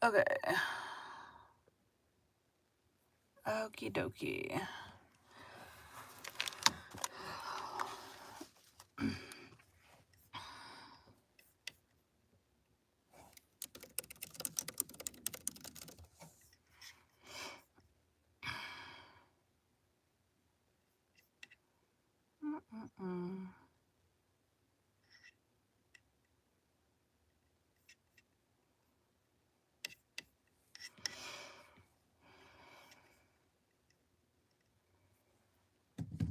Okay. Okie dokie. Mm-mm-mm.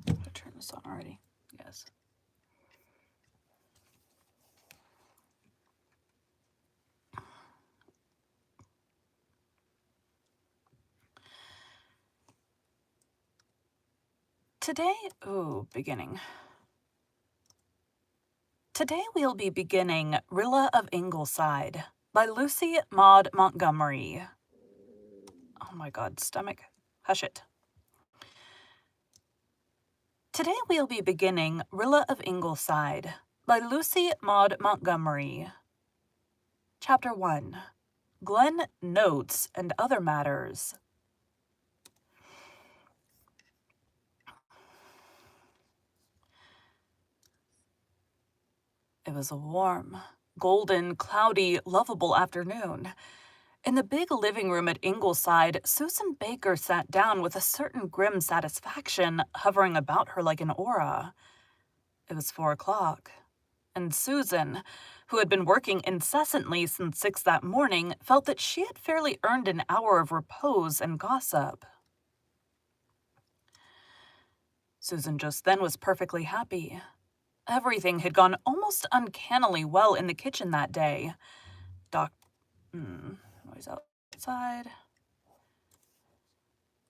I turned this on already. Yes. Today, beginning. Today we'll be beginning Rilla of Ingleside by Lucy Maud Montgomery. Oh my god, stomach. Hush it. Today we'll be beginning Rilla of Ingleside by Lucy Maud Montgomery. Chapter 1. Glen Notes and Other Matters. It was a warm, golden, cloudy, lovable afternoon. In the big living room at Ingleside, Susan Baker sat down with a certain grim satisfaction hovering about her like an aura. It was 4 o'clock, and Susan, who had been working incessantly since 6 that morning, felt that she had fairly earned an hour of repose and gossip. Susan just then was perfectly happy. Everything had gone almost uncannily well in the kitchen that day. Noise outside.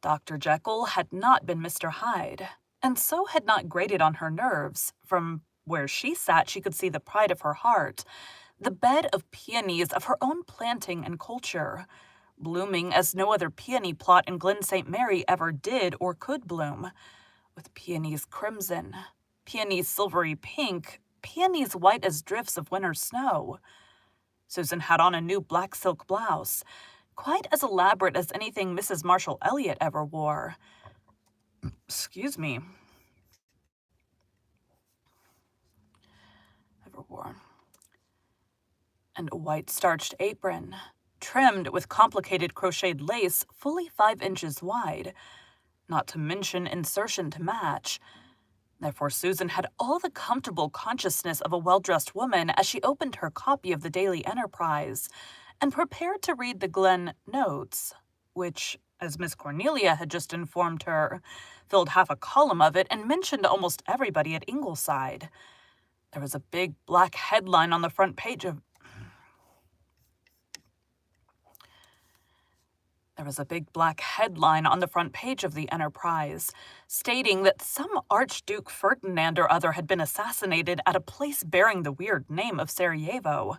Dr. Jekyll had not been Mr. Hyde, and so had not grated on her nerves. From where she sat, she could see the pride of her heart, the bed of peonies of her own planting and culture, blooming as no other peony plot in Glen St. Mary ever did or could bloom, with peonies crimson, peonies silvery pink, peonies white as drifts of winter snow. Susan had on a new black silk blouse, quite as elaborate as anything Mrs. Marshall Elliott ever wore. Excuse me. Ever wore. And a white starched apron, trimmed with complicated crocheted lace fully 5 inches wide, not to mention insertion to match. Therefore, Susan had all the comfortable consciousness of a well-dressed woman as she opened her copy of the Daily Enterprise and prepared to read the Glen notes, which, as Miss Cornelia had just informed her, filled half a column of it and mentioned almost everybody at Ingleside. There was a big black headline on the front page of the Enterprise, stating that some Archduke Ferdinand or other had been assassinated at a place bearing the weird name of Sarajevo.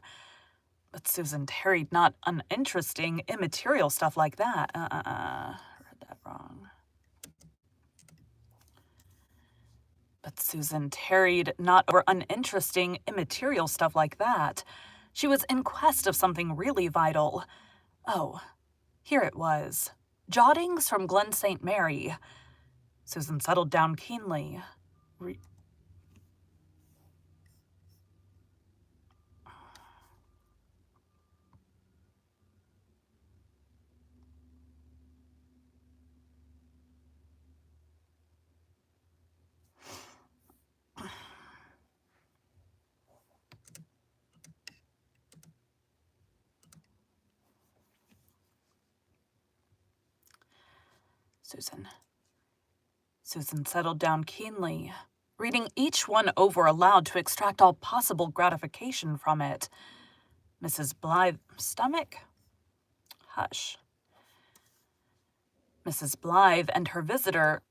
But Susan tarried not uninteresting, immaterial stuff like that. Read that wrong. But Susan tarried not over uninteresting, immaterial stuff like that. She was in quest of something really vital. Oh, here it was. Jottings from Glen St. Mary. Susan settled down keenly. Susan settled down keenly, reading each one over aloud to extract all possible gratification from it. Mrs. Blythe... Stomach? Hush. Mrs. Blythe and her visitor,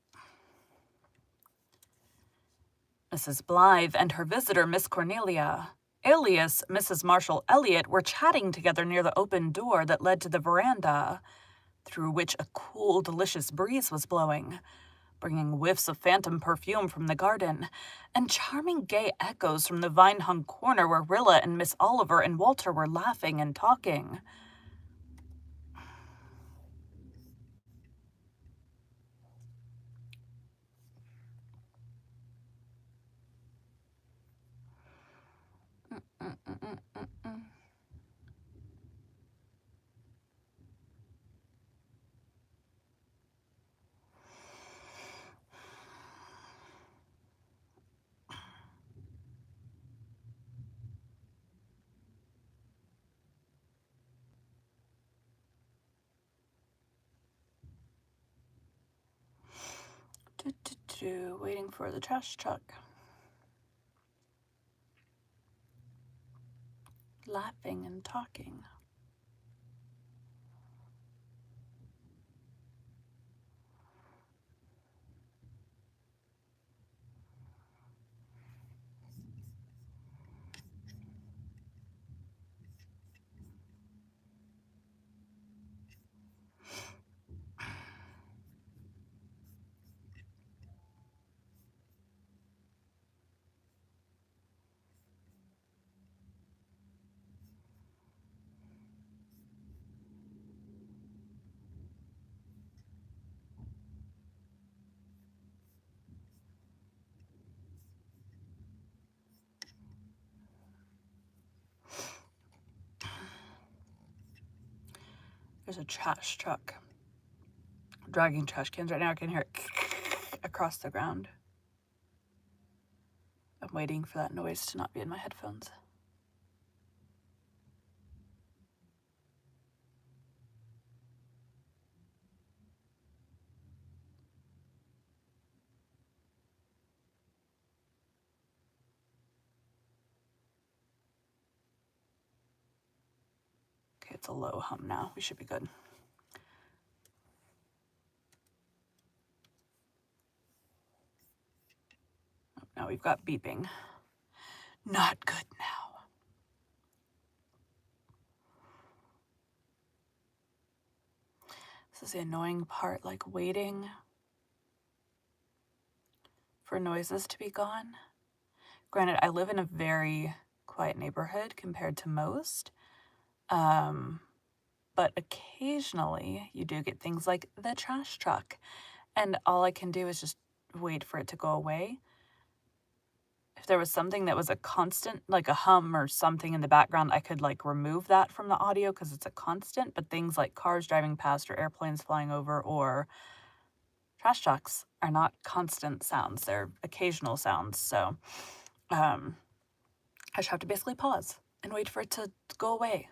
Miss Cornelia, alias Mrs. Marshall Elliott, were chatting together near the open door that led to the veranda, through which a cool, delicious breeze was blowing, bringing whiffs of phantom perfume from the garden, and charming gay echoes from the vine-hung corner where Rilla and Miss Oliver and Walter were laughing and talking. waiting for the trash truck. Laughing and talking. There's a trash truck dragging trash cans right now. I can hear it across the ground. I'm waiting for that noise to not be in my headphones. Okay, it's a low hum now. We should be good. Now we've got beeping. Not good now. This is the annoying part, like waiting for noises to be gone. Granted, I live in a very quiet neighborhood compared to most. But occasionally you do get things like the trash truck. And all I can do is just wait for it to go away. If there was something that was a constant, like a hum or something in the background, I could like remove that from the audio because it's a constant. But things like cars driving past or airplanes flying over or trash trucks are not constant sounds. They're occasional sounds. So I just have to basically pause and wait for it to go away.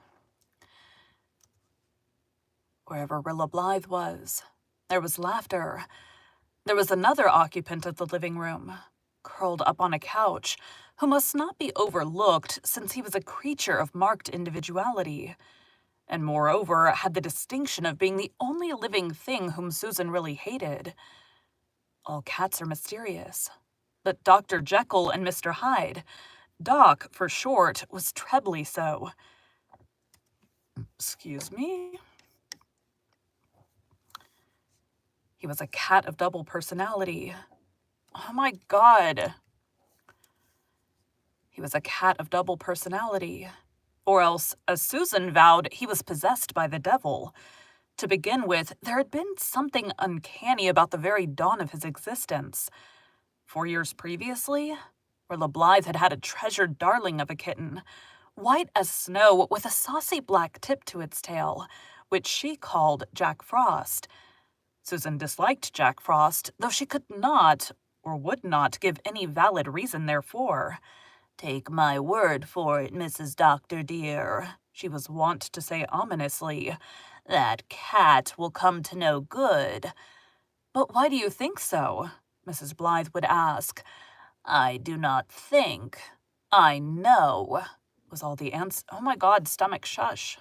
Wherever Rilla Blythe was, there was laughter. There was another occupant of the living room, curled up on a couch, who must not be overlooked since he was a creature of marked individuality, and moreover had the distinction of being the only living thing whom Susan really hated. All cats are mysterious, but Dr. Jekyll and Mr. Hyde, Doc for short, was trebly so. Excuse me? He was a cat of double personality. Oh my God. He was a cat of double personality. Or else, as Susan vowed, he was possessed by the devil. To begin with, there had been something uncanny about the very dawn of his existence. 4 years previously, Rilla Blythe had had a treasured darling of a kitten, white as snow with a saucy black tip to its tail, which she called Jack Frost. Susan disliked Jack Frost, though she could not, or would not, give any valid reason therefor. "Take my word for it, Mrs. Doctor dear," she was wont to say ominously, "that cat will come to no good." "But why do you think so?" Mrs. Blythe would ask. "I do not think. I know," was all the answer. Oh my God, stomach shush.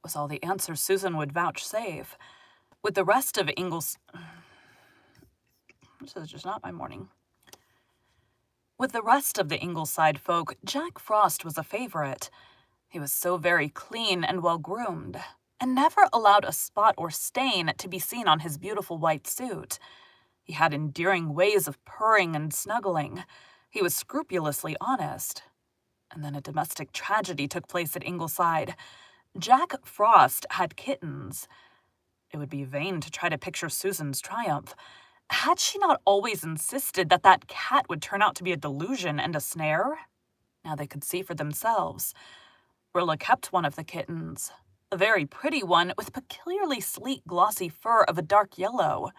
Was all the answer Susan would vouchsafe. With the rest of Ingleside... This is just not my morning. With the rest of the Ingleside folk, Jack Frost was a favorite. He was so very clean and well-groomed, and never allowed a spot or stain to be seen on his beautiful white suit. He had endearing ways of purring and snuggling. He was scrupulously honest. And then a domestic tragedy took place at Ingleside. Jack Frost had kittens. It would be vain to try to picture Susan's triumph. Had she not always insisted that that cat would turn out to be a delusion and a snare? Now they could see for themselves. Rilla kept one of the kittens, a very pretty one with peculiarly sleek glossy fur of a dark yellow,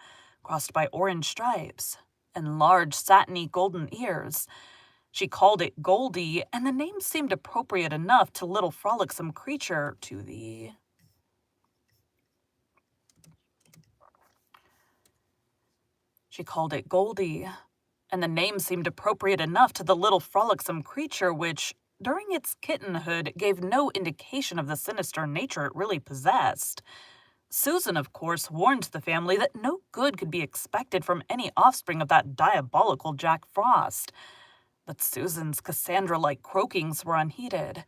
crossed by orange stripes, and large satiny golden ears. She called it Goldie, and the name seemed appropriate enough to little frolicsome creature She called it Goldie, and the name seemed appropriate enough to the little frolicsome creature which, during its kittenhood, gave no indication of the sinister nature it really possessed. Susan, of course, warned the family that no good could be expected from any offspring of that diabolical Jack Frost. But Susan's Cassandra-like croakings were unheeded.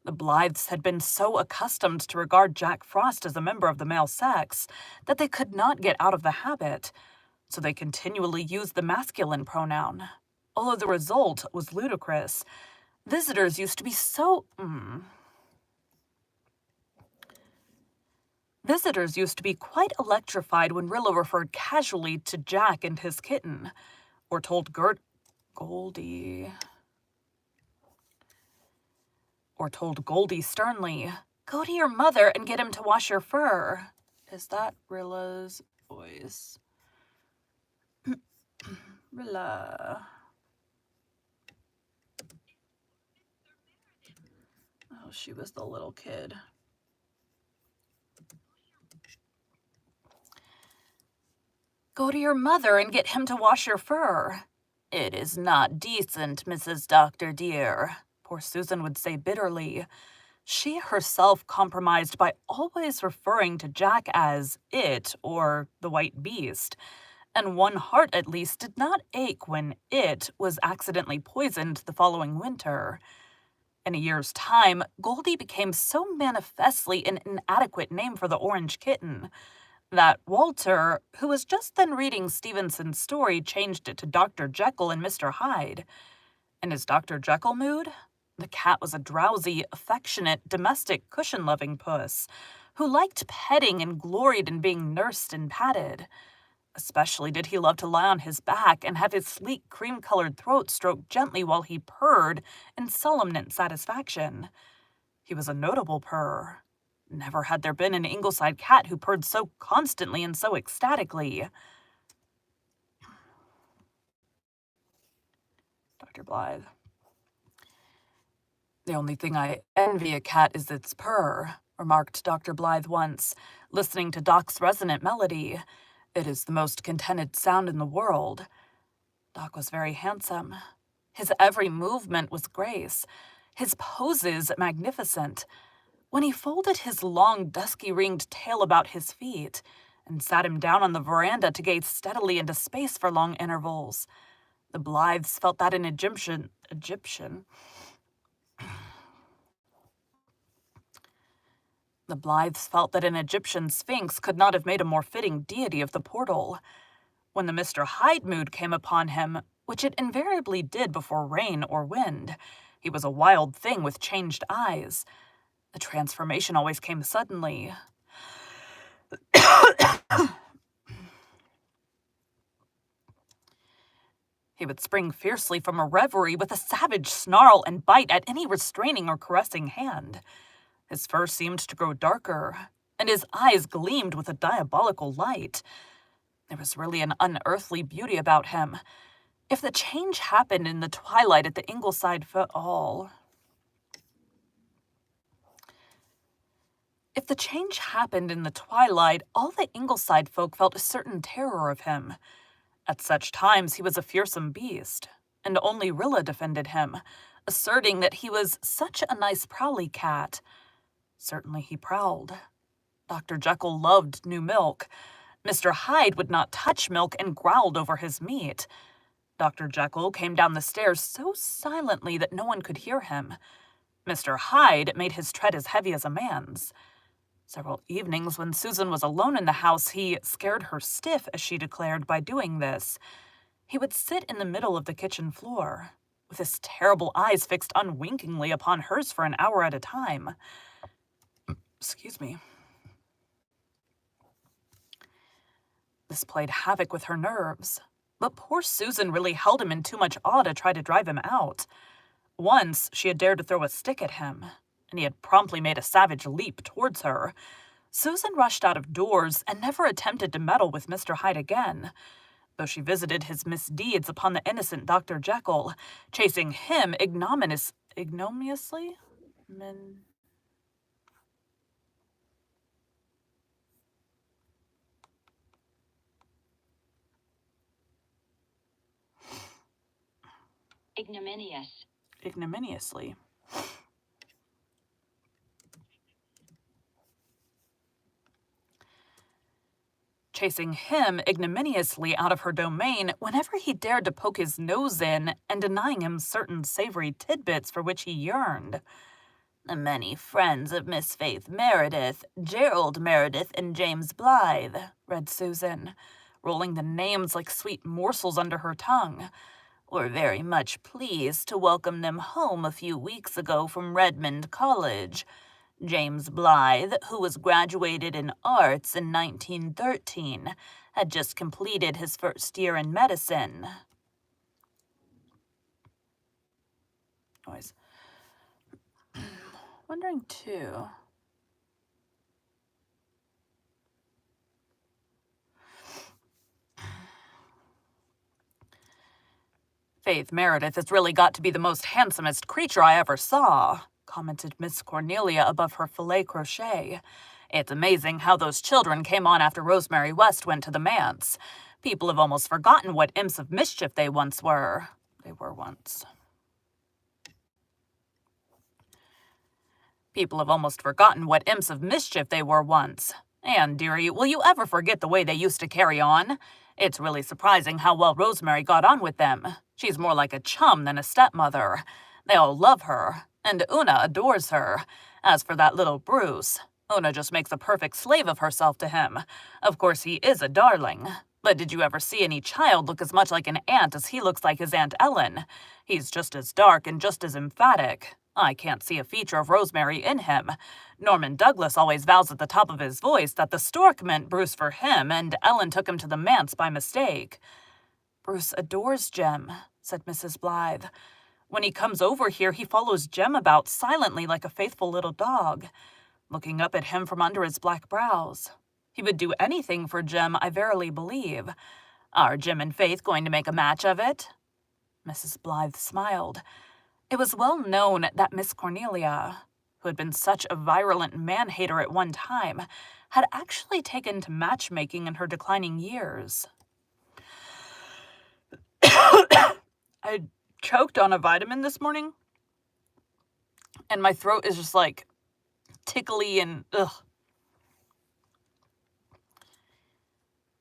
The Blythes had been so accustomed to regard Jack Frost as a member of the male sex that they could not get out of the habit, so they continually used the masculine pronoun. Although the result was ludicrous. Visitors used to be so... Visitors used to be quite electrified when Rilla referred casually to Jack and his kitten, or told Goldie sternly, "Go to your mother and get him to wash your fur." Is that Rilla's voice? Rilla. Oh, she was the little kid. "Go to your mother and get him to wash your fur." "It is not decent, Mrs. Doctor dear," poor Susan would say bitterly. She herself compromised by always referring to Jack as it or the white beast, and one heart at least did not ache when it was accidentally poisoned the following winter. In a year's time, Goldie became so manifestly an inadequate name for the orange kitten that Walter, who was just then reading Stevenson's story, changed it to Dr. Jekyll and Mr. Hyde. In his Dr. Jekyll mood, the cat was a drowsy, affectionate, domestic, cushion-loving puss who liked petting and gloried in being nursed and patted. Especially did he love to lie on his back and have his sleek cream-colored throat stroked gently while he purred in solemn satisfaction. He was a notable purrer. Never had there been an Ingleside cat who purred so constantly and so ecstatically. Dr. Blythe. "The only thing I envy a cat is its purr," remarked Dr. Blythe once, listening to Doc's resonant melody. "It is the most contented sound in the world." Doc was very handsome. His every movement was grace, his poses magnificent. When he folded his long, dusky-ringed tail about his feet and sat him down on the veranda to gaze steadily into space for long intervals, the Blythes felt that an Egyptian sphinx could not have made a more fitting deity of the portal. When the Mr. Hyde mood came upon him, which it invariably did before rain or wind, he was a wild thing with changed eyes. The transformation always came suddenly. He would spring fiercely from a reverie with a savage snarl and bite at any restraining or caressing hand. His fur seemed to grow darker, and his eyes gleamed with a diabolical light. There was really an unearthly beauty about him. If the change happened in the twilight at the Ingleside all the Ingleside folk felt a certain terror of him. At such times he was a fearsome beast, and only Rilla defended him, asserting that he was such a nice prowly cat. Certainly he prowled. Dr. Jekyll loved new milk. Mr. Hyde would not touch milk and growled over his meat. Dr. Jekyll came down the stairs so silently that no one could hear him. Mr. Hyde made his tread as heavy as a man's. Several evenings when Susan was alone in the house, he scared her stiff, as she declared, by doing this. He would sit in the middle of the kitchen floor, with his terrible eyes fixed unwinkingly upon hers for an hour at a time. Excuse me. This played havoc with her nerves, but poor Susan really held him in too much awe to try to drive him out. Once she had dared to throw a stick at him, and he had promptly made a savage leap towards her. Susan rushed out of doors and never attempted to meddle with Mr. Hyde again, though she visited his misdeeds upon the innocent Dr. Jekyll, chasing him ignominiously? Ignominious. Ignominiously. Chasing him ignominiously out of her domain whenever he dared to poke his nose in and denying him certain savory tidbits for which he yearned. The many friends of Miss Faith Meredith, Gerald Meredith and James Blythe, read Susan, rolling the names like sweet morsels under her tongue. Were very much pleased to welcome them home a few weeks ago from Redmond College. James Blythe, who was graduated in arts in 1913, had just completed his first year in medicine. Noise. Wondering too. Faith Meredith has really got to be the most handsomest creature I ever saw, commented Miss Cornelia above her filet crochet. It's amazing how those children came on after Rosemary West went to the manse. People have almost forgotten what imps of mischief they once were. People have almost forgotten what imps of mischief they were once. Anne, dearie, will you ever forget the way they used to carry on? It's really surprising how well Rosemary got on with them. She's more like a chum than a stepmother. They all love her, and Una adores her. As for that little Bruce, Una just makes a perfect slave of herself to him. Of course, he is a darling. But did you ever see any child look as much like an aunt as he looks like his Aunt Ellen? He's just as dark and just as emphatic. I can't see a feature of Rosemary in him. Norman Douglas always vows at the top of his voice that the stork meant Bruce for him, and Ellen took him to the manse by mistake. Bruce adores Jem, said Mrs. Blythe. When he comes over here, he follows Jem about silently like a faithful little dog, looking up at him from under his black brows. He would do anything for Jem, I verily believe. Are Jem and Faith going to make a match of it? Mrs. Blythe smiled. It was well known that Miss Cornelia, who had been such a virulent man-hater at one time, had actually taken to matchmaking in her declining years. I choked on a vitamin this morning, and my throat is just like tickly and ugh.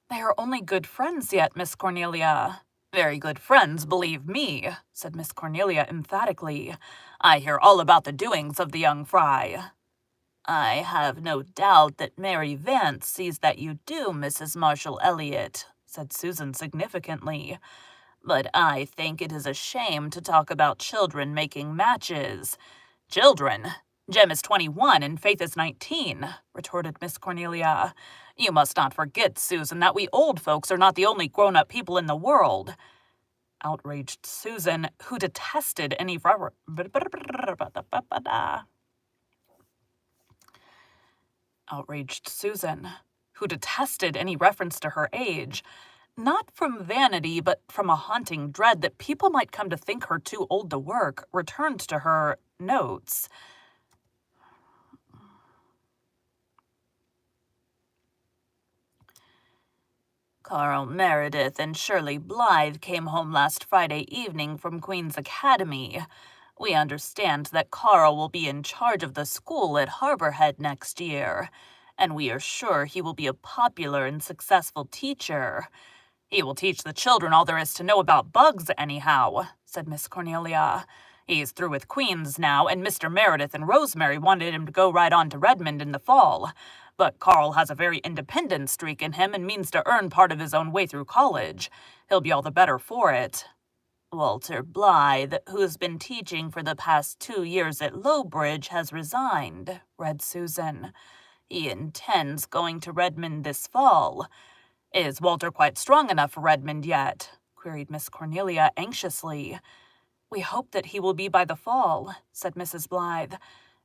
They are only good friends yet, Miss Cornelia. Very good friends, believe me, said Miss Cornelia emphatically. I hear all about the doings of the young fry. I have no doubt that Mary Vance sees that you do, Mrs. Marshall Elliott, said Susan significantly. But I think it is a shame to talk about children making matches. Children? Jem is 21 and Faith is 19, retorted Miss Cornelia. You must not forget, Susan, that we old folks are not the only grown-up people in the world. Outraged Susan, who detested any reference to her age, not from vanity, but from a haunting dread that people might come to think her too old to work, returned to her notes. Carl Meredith and Shirley Blythe came home last Friday evening from Queen's Academy. We understand that Carl will be in charge of the school at Harborhead next year, and we are sure he will be a popular and successful teacher. He will teach the children all there is to know about bugs, anyhow, said Miss Cornelia. He's through with Queen's now, and Mr. Meredith and Rosemary wanted him to go right on to Redmond in the fall. But Carl has a very independent streak in him and means to earn part of his own way through college. He'll be all the better for it. Walter Blythe, who's been teaching for the past 2 years at Lowbridge, has resigned, read Susan. He intends going to Redmond this fall. Is Walter quite strong enough for Redmond yet? Queried Miss Cornelia anxiously. We hope that he will be by the fall, said Mrs. Blythe.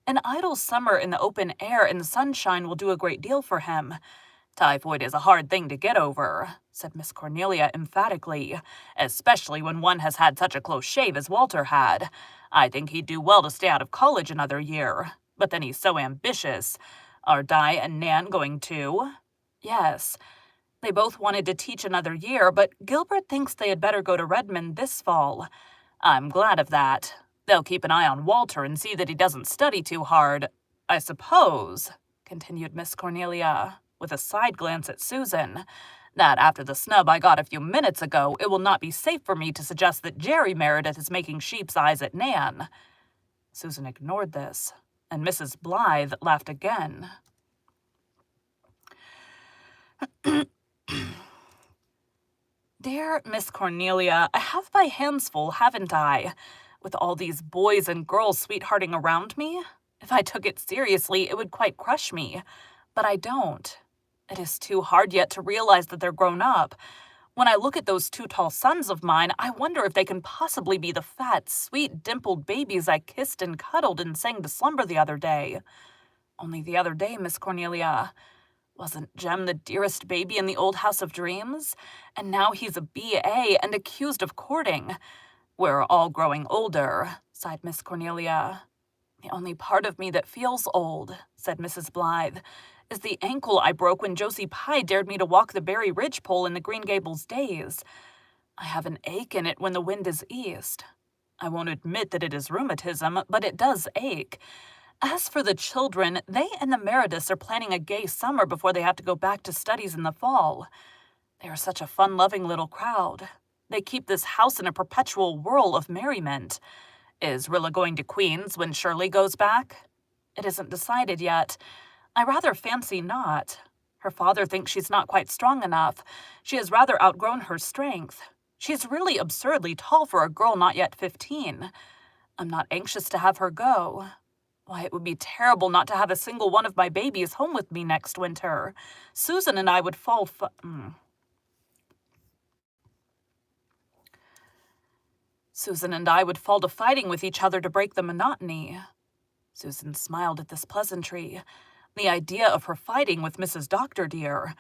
An idle summer in the open air and sunshine will do a great deal for him. Typhoid is a hard thing to get over, said Miss Cornelia emphatically, especially when one has had such a close shave as Walter had. I think he'd do well to stay out of college another year. But then he's so ambitious. Are Di and Nan going too? Yes. They both wanted to teach another year, but Gilbert thinks they had better go to Redmond this fall. I'm glad of that. They'll keep an eye on Walter and see that he doesn't study too hard. I suppose," continued Miss Cornelia, with a side glance at Susan, "that after the snub I got a few minutes ago, it will not be safe for me to suggest that Jerry Meredith is making sheep's eyes at Nan." Susan ignored this, and Mrs. Blythe laughed again. "Dear Miss Cornelia, I have my hands full, haven't I? With all these boys and girls sweethearting around me? If I took it seriously, it would quite crush me. But I don't. It is too hard yet to realize that they're grown up. When I look at those two tall sons of mine, I wonder if they can possibly be the fat, sweet, dimpled babies I kissed and cuddled and sang to slumber the other day. Only the other day, Miss Cornelia. Wasn't Jem the dearest baby in the old house of dreams? And now he's a B.A. and accused of courting. We're all growing older," sighed Miss Cornelia. "The only part of me that feels old," said Mrs. Blythe, "is the ankle I broke when Josie Pye dared me to walk the Berry Ridge pole in the Green Gables days. I have an ache in it when the wind is east. I won't admit that it is rheumatism, but it does ache. As for the children, they and the Merediths are planning a gay summer before they have to go back to studies in the fall. They are such a fun-loving little crowd. They keep this house in a perpetual whirl of merriment. Is Rilla going to Queen's when Shirley goes back? It isn't decided yet. I rather fancy not. Her father thinks she's not quite strong enough. She has rather outgrown her strength. She's really absurdly tall for a girl not yet 15. I'm not anxious to have her go. Why, it would be terrible not to have a single one of my babies home with me next winter. Susan and I would fall Susan and I would fall to fighting with each other to break the monotony." Susan smiled at this pleasantry. The idea of her fighting with Mrs. Dr. dear.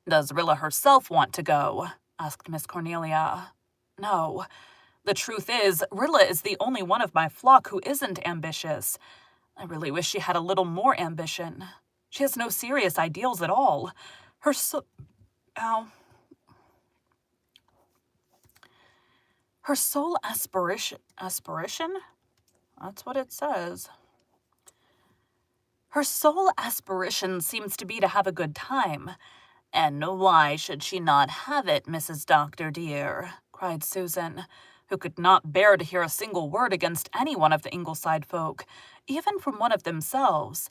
"Does Rilla herself want to go?" asked Miss Cornelia. "No. The truth is, Rilla is the only one of my flock who isn't ambitious. I really wish she had a little more ambition. She has no serious ideals at all. Her Her sole aspiration? That's what it says. Her sole aspiration seems to be to have a good time. And why should she not have it, Mrs. Dr. dear?" cried Susan, who could not bear to hear a single word against any one of the Ingleside folk, even from one of themselves.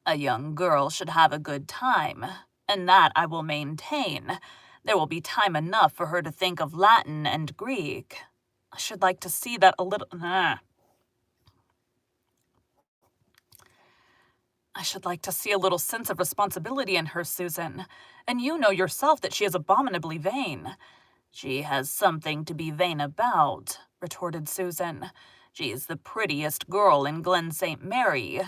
"A young girl should have a good time, and that I will maintain. There will be time enough for her to think of Latin and Greek. I should like to see that a little... I should like to see a little sense of responsibility in her, Susan. And you know yourself that she is abominably vain." "She has something to be vain about," retorted Susan. "She's the prettiest girl in Glen St. Mary.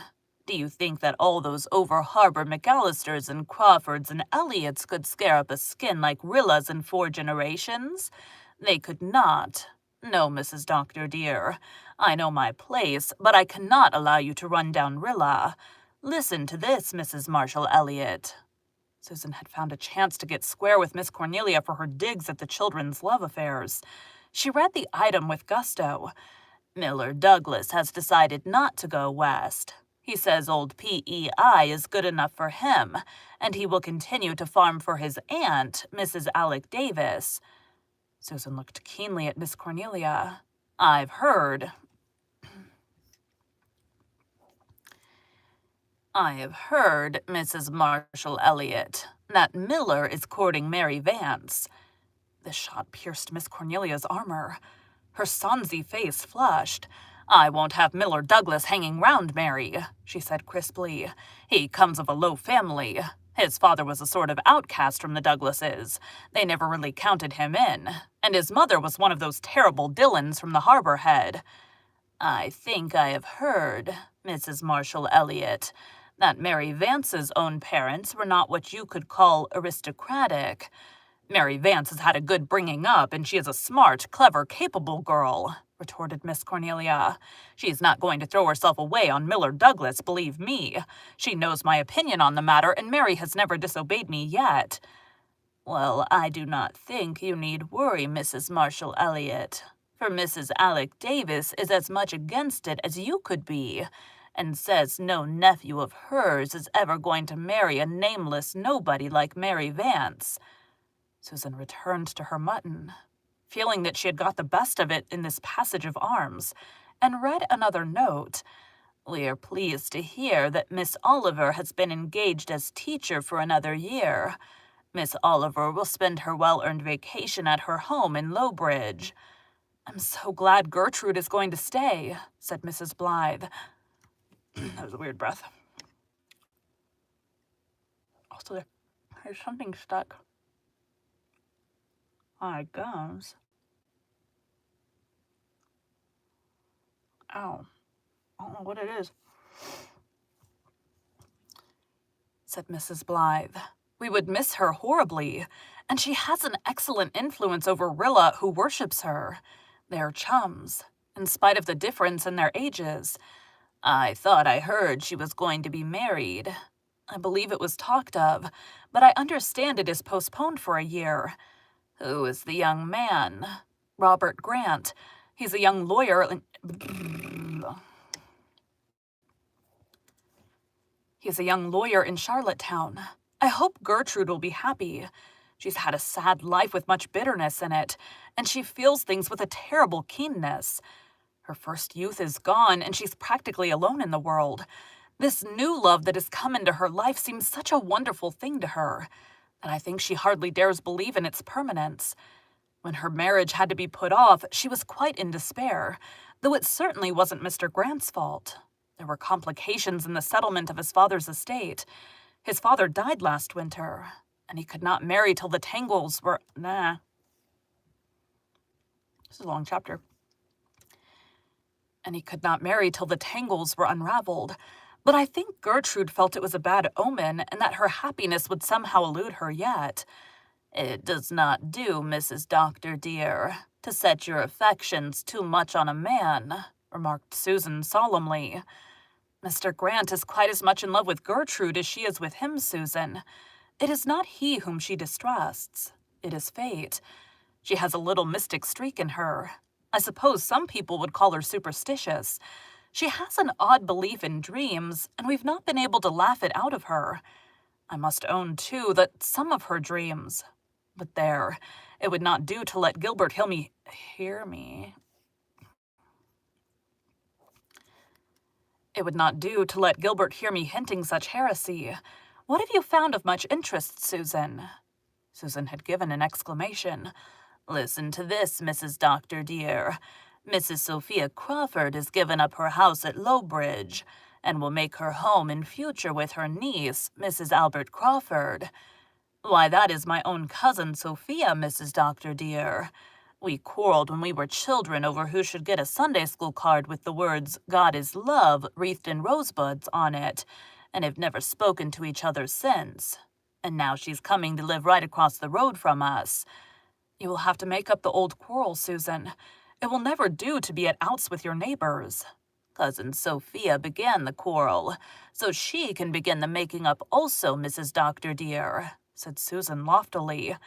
Do you think that all those over-harbour McAllisters and Crawfords and Elliots could scare up a skin like Rilla's in 4 generations? They could not. No, Mrs. Dr. dear. I know my place, but I cannot allow you to run down Rilla. Listen to this, Mrs. Marshall Elliott." Susan had found a chance to get square with Miss Cornelia for her digs at the children's love affairs. She read the item with gusto. "Miller Douglas has decided not to go west. He says old P.E.I. is good enough for him, and he will continue to farm for his aunt, Mrs. Alec Davis." Susan looked keenly at Miss Cornelia. I've heard, Mrs. Marshall Elliott, that Miller is courting Mary Vance." This shot pierced Miss Cornelia's armor. Her sonsy face flushed. "I won't have Miller Douglas hanging round Mary," she said crisply. "He comes of a low family. His father was a sort of outcast from the Douglases. They never really counted him in. And his mother was one of those terrible Dillons from the Harbor Head. I think I have heard, Mrs. Marshall Elliott, that Mary Vance's own parents were not what you could call aristocratic. Mary Vance has had a good bringing up, and she is a smart, clever, capable girl," retorted Miss Cornelia. "She's not going to throw herself away on Miller Douglas, believe me. She knows my opinion on the matter, and Mary has never disobeyed me yet." "Well, I do not think you need worry, Mrs. Marshall Elliott. for Mrs. Alec Davis is as much against it as you could be, and says no nephew of hers is ever going to marry a nameless nobody like Mary Vance." Susan returned to her mutton, feeling that she had got the best of it in this passage of arms, and read another note. "We are pleased to hear that Miss Oliver has been engaged as teacher for another year. Miss Oliver will spend her well-earned vacation at her home in Lowbridge." "I'm so glad Gertrude is going to stay," said Mrs. Blythe. That was a weird breath. Also, there's something stuck on my gums. Ow. I don't know what it is, said Mrs. Blythe. "We would miss her horribly, and she has an excellent influence over Rilla, who worships her. They are chums, in spite of the difference in their ages. I thought I heard she was going to be married. I believe it was talked of, but I understand it is postponed for a year. Who is the young man?" "Robert Grant. He's a young lawyer He's a young lawyer in Charlottetown. I hope Gertrude will be happy. She's had a sad life with much bitterness in it, and she feels things with a terrible keenness. Her first youth is gone, and she's practically alone in the world. This new love that has come into her life seems such a wonderful thing to her that I think she hardly dares believe in its permanence. When her marriage had to be put off, she was quite in despair, though it certainly wasn't Mr. Grant's fault. There were complications in the settlement of his father's estate. His father died last winter, and he could not marry till the tangles were... This is a long chapter. And he could not marry till the tangles were unraveled. But I think Gertrude felt it was a bad omen, and that her happiness would somehow elude her yet. "It does not do, Mrs. Doctor, dear, to set your affections too much on a man," remarked Susan solemnly. "Mr. Grant is quite as much in love with Gertrude as she is with him, Susan. It is not he whom she distrusts. It is fate. She has a little mystic streak in her. I suppose some people would call her superstitious. She has an odd belief in dreams, and we've not been able to laugh it out of her. I must own, too, that some of her dreams... But there, it would not do to let Gilbert hear me. It would not do to let Gilbert hear me hinting such heresy. What have you found of much interest, Susan?" Susan had given an exclamation. "Listen to this, Mrs. Doctor, dear. Mrs. Sophia Crawford has given up her house at Lowbridge, and will make her home in future with her niece, Mrs. Albert Crawford. Why, that is my own cousin Sophia, Mrs. Doctor, dear. We quarreled when we were children over who should get a Sunday school card with the words 'God is love' wreathed in rosebuds on it, and have never spoken to each other since. And now she's coming to live right across the road from us. You will have to make up the old quarrel, Susan. It will never do to be at outs with your neighbors. Cousin Sophia began the quarrel, so she can begin the making up also, Mrs. Doctor, dear," said Susan loftily.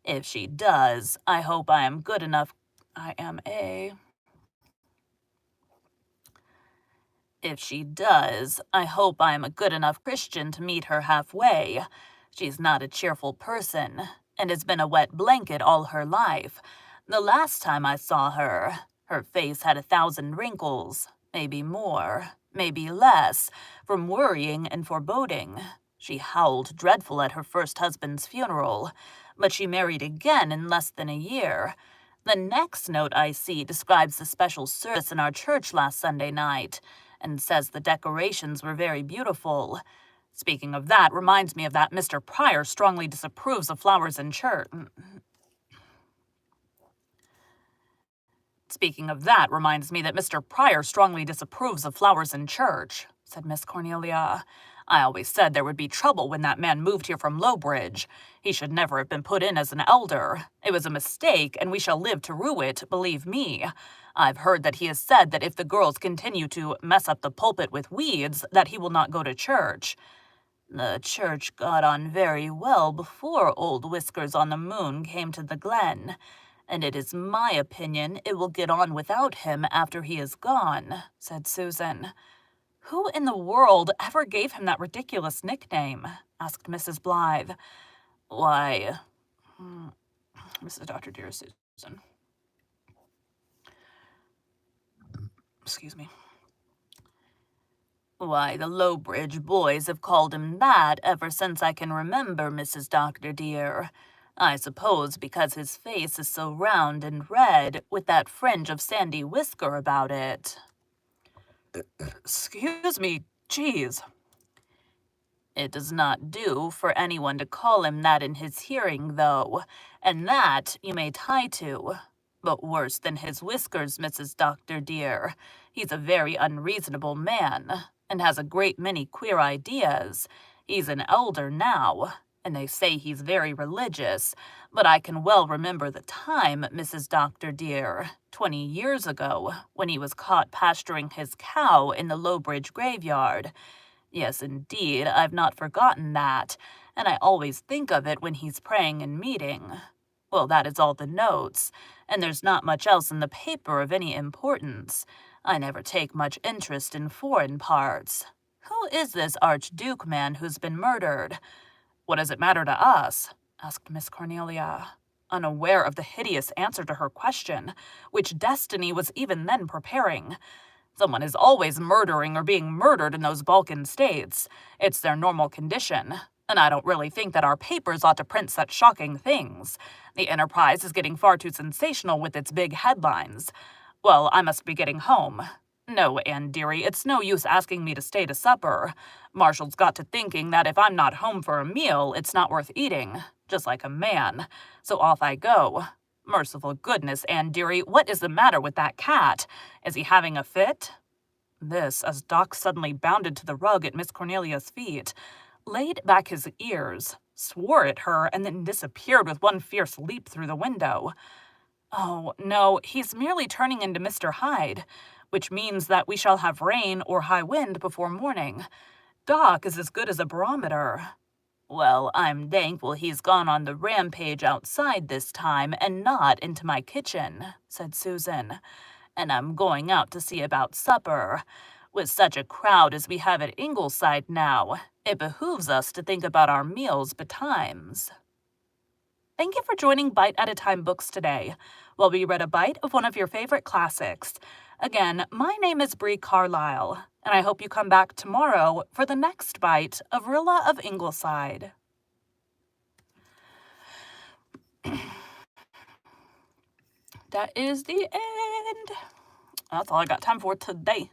"If she does, I hope I am good enough... If she does, I hope I am a good enough Christian to meet her halfway. She's not a cheerful person, and has been a wet blanket all her life. The last time I saw her, her face had 1,000 wrinkles, maybe more, maybe less, from worrying and foreboding. She howled dreadful at her first husband's funeral, but she married again in less than a year. The next note I see describes the special service in our church last Sunday night, and says the decorations were very beautiful. Speaking of that reminds me of that Mr. Pryor strongly disapproves of flowers in church. Speaking of that reminds me that Mr. Pryor strongly disapproves of flowers in church, said Miss Cornelia. I always said there would be trouble when that man moved here from Lowbridge. He should never have been put in as an elder. It was a mistake, and we shall live to rue it, believe me. I've heard that he has said that if the girls continue to mess up the pulpit with weeds, that he will not go to church. The church got on very well before old Whiskers-on-the-Moon came to the Glen. and it is my opinion it will get on without him after he is gone," said Susan. "Who in the world ever gave him that ridiculous nickname?" asked Mrs. Blythe. "Why, Mrs. Dr. Dear Susan. Excuse me. Why, the Lowbridge boys have called him that ever since I can remember, Mrs. Dr. Dear. I suppose because his face is so round and red, with that fringe of sandy whisker about it." "Excuse me, geez." "It does not do for anyone to call him that in his hearing, though, and that you may tie to. But worse than his whiskers, Mrs. Dr. Dear, he's a very unreasonable man, and has a great many queer ideas. He's an elder now, and they say he's very religious, but I can well remember the time, Mrs. Dr. Dear, 20 years ago, when he was caught pasturing his cow in the Lowbridge graveyard. Yes, indeed, I've not forgotten that, and I always think of it when he's praying in meeting. Well, that is all the notes, and there's not much else in the paper of any importance. I never take much interest in foreign parts. Who is this Archduke man who's been murdered?" "What does it matter to us?" asked Miss Cornelia, unaware of the hideous answer to her question, which Destiny was even then preparing. "Someone is always murdering or being murdered in those Balkan states. It's their normal condition, and I don't really think that our papers ought to print such shocking things. The Enterprise is getting far too sensational with its big headlines. Well, I must be getting home. No, Anne dearie, it's no use asking me to stay to supper. Marshall's got to thinking that if I'm not home for a meal, it's not worth eating, just like a man. So off I go. Merciful goodness, Anne dearie, what is the matter with that cat? Is he having a fit?" This, as Doc suddenly bounded to the rug at Miss Cornelia's feet, laid back his ears, swore at her, and then disappeared with one fierce leap through the window. "Oh, no, he's merely turning into Mr. Hyde, which means that we shall have rain or high wind before morning. Doc is as good as a barometer." "Well, I'm thankful he's gone on the rampage outside this time and not into my kitchen," said Susan. "And I'm going out to see about supper. With such a crowd as we have at Ingleside now, it behooves us to think about our meals betimes." Thank you for joining Bite at a Time Books today, while we read a bite of one of your favorite classics. Again, my name is Bree Carlile, and I hope you come back tomorrow for the next bite of Rilla of Ingleside. That is the end. That's all I got time for today.